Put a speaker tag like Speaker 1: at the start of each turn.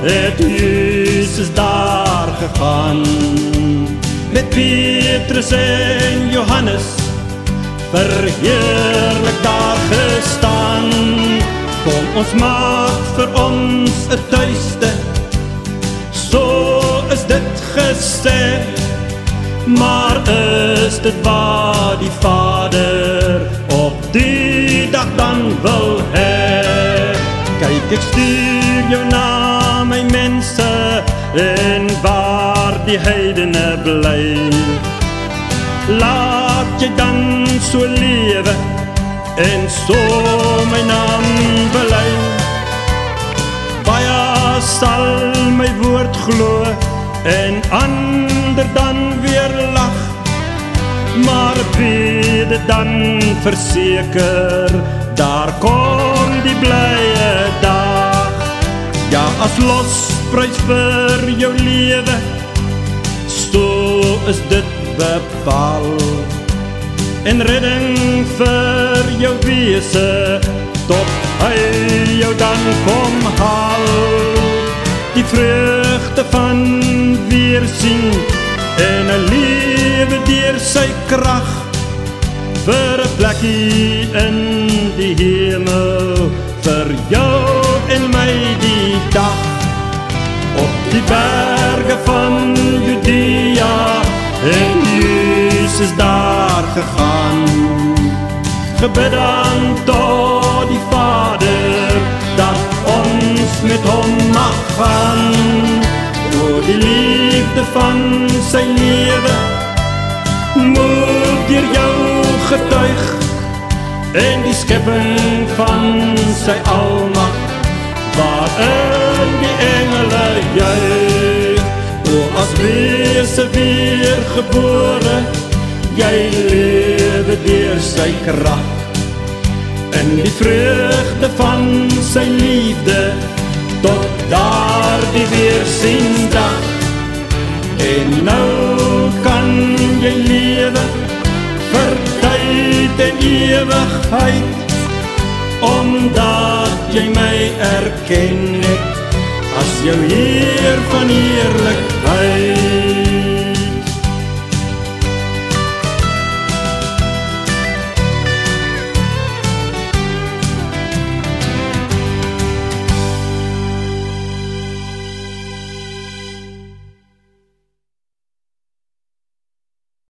Speaker 1: het Jesus daar gegaan. Met Petrus en Johannes verheerlik daar gestaan. Kom ons maak vir ons 'n tuiste, so is dit gesê. Maar is dit wat die Vader op die dag dan wil hê? Kyk, ek stuur jou na my mense, en waar die heidene bly. Laat jy dan so lewe, en so my naam bely. Baie sal my woord glo, en ander dan weer lag. Maar wie dit dan verseker, daar kom die blye dag. Ja, as losprys vir jou lewe, so is dit bepaal. En redding vir jou wese, tot hy jou dan kom haal. Die vreugde van weersien, en 'n lewe deur sy krag, vir 'n plekkie in die hemel, vir jou en my die dag. Op die berge van Judea, en Jesus daar gegaan. Gebid aan tot die Vader, dat ons met hom mag gaan. Oor die liefde van sy lewe, moet deur jou getuig, en die skepping van sy almag, waarin die engele juig. O, as wees weer gebore, jy lewe deur sy krag, in die vreugde van sy liefde, tot daar die weersiendag. En nou kan jy lewe, vir tyd en ewigheid, omdat jy my erken het, as jou Heer van heerlikheid.